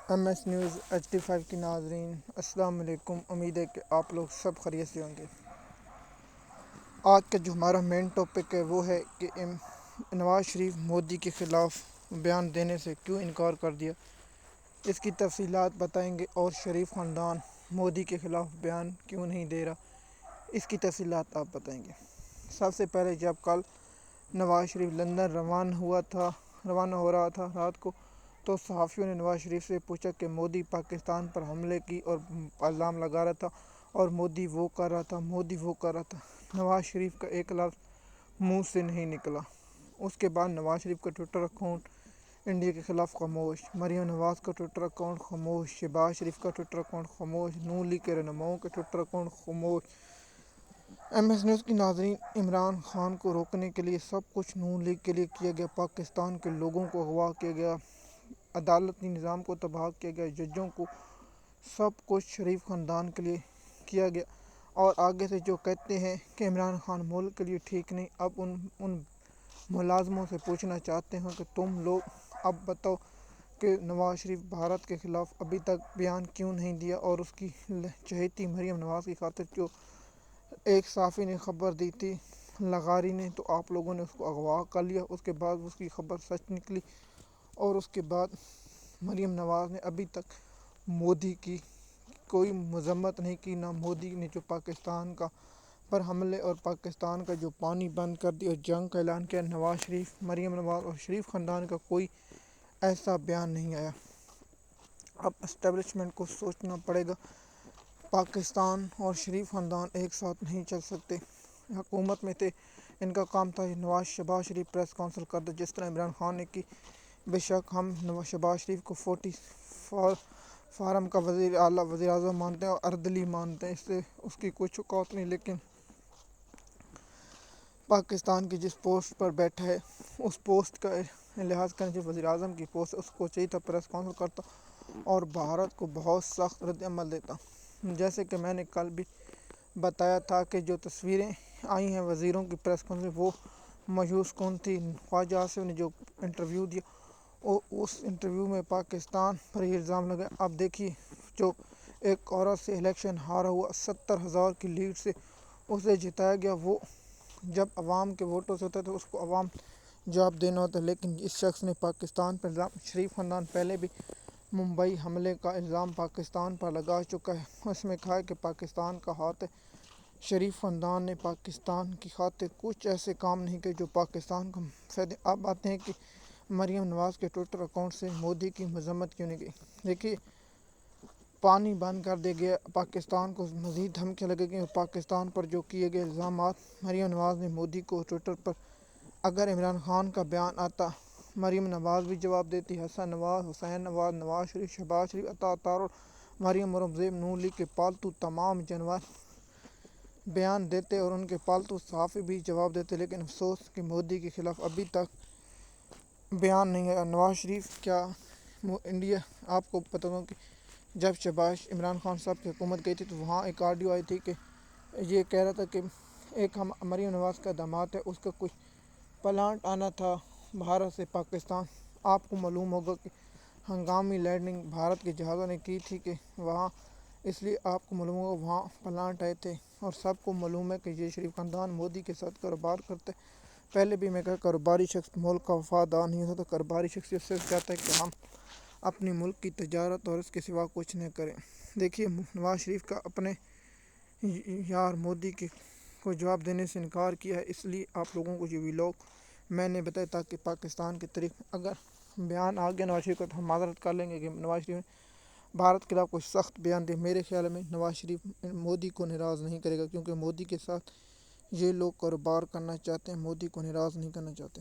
M S news HD5 کی ناظرین السلام علیکم۔ امید ہے کہ آپ لوگ سب خیریت سے ہوں گے۔ آج کا جو ہمارا مین ٹاپک ہے وہ ہے کہ نواز شریف مودی کے خلاف بیان دینے سے کیوں انکار کر دیا، اس کی تفصیلات بتائیں گے، اور شریف خاندان مودی کے خلاف بیان کیوں نہیں دے رہا، اس کی تفصیلات آپ بتائیں گے۔ سب سے پہلے جب کل نواز شریف لندن روانہ ہو رہا تھا رات کو، تو صحافیوں نے نواز شریف سے پوچھا کہ مودی پاکستان پر حملے کی اور الزام لگا رہا تھا، اور مودی وہ کر رہا تھا۔ نواز شریف کا ایک لفظ منہ سے نہیں نکلا۔ اس کے بعد نواز شریف کا ٹویٹر اکاؤنٹ انڈیا کے خلاف خاموش، مریم نواز کا ٹویٹر اکاؤنٹ خاموش، شہباز شریف کا ٹویٹر اکاؤنٹ خاموش، نون لیگ کے رہنماؤں کے ٹویٹر اکاؤنٹ خاموش۔ ایم ایس نیوز کی ناظرین، عمران خان کو روکنے کے لیے سب کچھ نون لیگ کے لیے کیا گیا، پاکستان کے لوگوں کو اغوا کیا گیا، عدالتی نظام کو تباہ کیا گیا، ججوں کو، سب کچھ شریف خاندان کے لیے کیا گیا۔ اور آگے سے جو کہتے ہیں کہ عمران خان ملک کے لیے ٹھیک نہیں، اب ان ملازموں سے پوچھنا چاہتے ہیں کہ تم لوگ اب بتاؤ کہ نواز شریف بھارت کے خلاف ابھی تک بیان کیوں نہیں دیا، اور اس کی چہیتی مریم نواز کی خاطر جو ایک صحافی نے خبر دی تھی لغاری نے، تو آپ لوگوں نے اس کو اغوا کر لیا۔ اس کے بعد اس کی خبر سچ نکلی، اور اس کے بعد مریم نواز نے ابھی تک مودی کی کوئی مذمت نہیں کی، نہ مودی نے جو پاکستان کا پر حملے اور پاکستان کا جو پانی بند کر دیا اور جنگ کا اعلان کیا۔ نواز شریف، مریم نواز اور شریف خاندان کا کوئی ایسا بیان نہیں آیا۔ اب اسٹیبلشمنٹ کو سوچنا پڑے گا، پاکستان اور شریف خاندان ایک ساتھ نہیں چل سکتے۔ حکومت میں تھے، ان کا کام تھا شہباز شریف پریس کانفرنس کرتے جس طرح عمران خان نے کی۔ بے شک ہم شہباز شریف کو 40 فارم کا وزیر اعظم مانتے ہیں اور اردلی مانتے ہیں، اس سے اس کی کوئی اوقات نہیں، لیکن پاکستان کی جس پوسٹ پر بیٹھا ہے اس پوسٹ کا لحاظ کریں، جو وزیر اعظم کی پوسٹ ہے، اس کو چاہیے تھا پریس کانفرنس کرتا اور بھارت کو بہت سخت رد عمل دیتا۔ جیسے کہ میں نے کل بھی بتایا تھا کہ جو تصویریں آئی ہیں وزیروں کی پریس کانفرنس، وہ مایوس کن تھی۔ خواجہ آصف نے جو انٹرویو دیا، اس انٹرویو میں پاکستان پر یہ الزام لگا۔ اب دیکھیے، جو ایک عورت سے الیکشن ہارا ہوا، 70,000 کی لیڈ سے اسے جتایا گیا، وہ جب عوام کے ووٹوں سے ہوتا ہے تو اس کو عوام جواب دینا ہوتا ہے، لیکن اس شخص نے پاکستان پر الزام، شریف خاندان پہلے بھی ممبئی حملے کا الزام پاکستان پر لگا چکا ہے۔ اس میں کہا ہے کہ پاکستان کا ہاتھ ہے، شریف خاندان نے پاکستان کی خاطر کچھ ایسے کام نہیں کیے جو پاکستان کو فائدے۔ اب آتے ہیں کہ مریم نواز کے ٹویٹر اکاؤنٹ سے مودی کی مذمت کیوں نہیں گئی۔ دیکھیے، پانی بند کر دیا گیا، پاکستان کو مزید دھمکیاں لگے گئی، اور پاکستان پر جو کیے گئے الزامات، مریم نواز نے مودی کو ٹویٹر پر، اگر عمران خان کا بیان آتا مریم نواز بھی جواب دیتی، حسن نواز، حسین نواز، نواز شریف، شہباز شریف، عطا اطہر اور مریم اورنگزیب، نون لیگ کے پالتو تمام جانور بیان دیتے اور ان کے پالتو صحافی بھی جواب دیتے، لیکن افسوس کہ مودی کے خلاف ابھی تک بیان نہیں آیا۔ نواز شریف کیا انڈیا، آپ کو بتا دوں کہ جب عمران خان صاحب کی حکومت گئی تھی تو وہاں ایک آڈیو آئی تھی کہ یہ کہہ رہا تھا کہ ایک مریم نواز کا داماد ہے، اس کا کچھ پلانٹ آنا تھا بھارت سے پاکستان۔ آپ کو معلوم ہوگا کہ ہنگامی لینڈنگ بھارت کے جہازوں نے کی تھی کہ وہاں، اس لیے آپ کو معلوم ہوگا وہاں پلانٹ آئے تھے، اور سب کو معلوم ہے کہ یہ شریف خاندان مودی کے ساتھ کاروبار کرتے۔ پہلے بھی میں کہا، کاروباری شخص ملک کا وفادار نہیں ہوتا، تو کاروباری شخصیت سے چاہتا ہے کہ ہم اپنے ملک کی تجارت اور اس کے سوا کچھ نہ کریں۔ دیکھیے، نواز شریف کا اپنے یار مودی کو جواب دینے سے انکار کیا ہے، اس لیے آپ لوگوں کو یہ ویلاگ میں نے بتایا تاکہ پاکستان کے طریق اگر بیان آ گیا نواز شریف کا تو ہم معذرت کر لیں گے کہ نواز شریف نے بھارت کے خلاف کوئی سخت بیان دے۔ میرے خیال میں نواز شریف مودی کو ناراض نہیں کرے گا، کیونکہ مودی کے ساتھ یہ لوگ کاروبار کرنا چاہتے ہیں، مودی کو ناراض نہیں کرنا چاہتے۔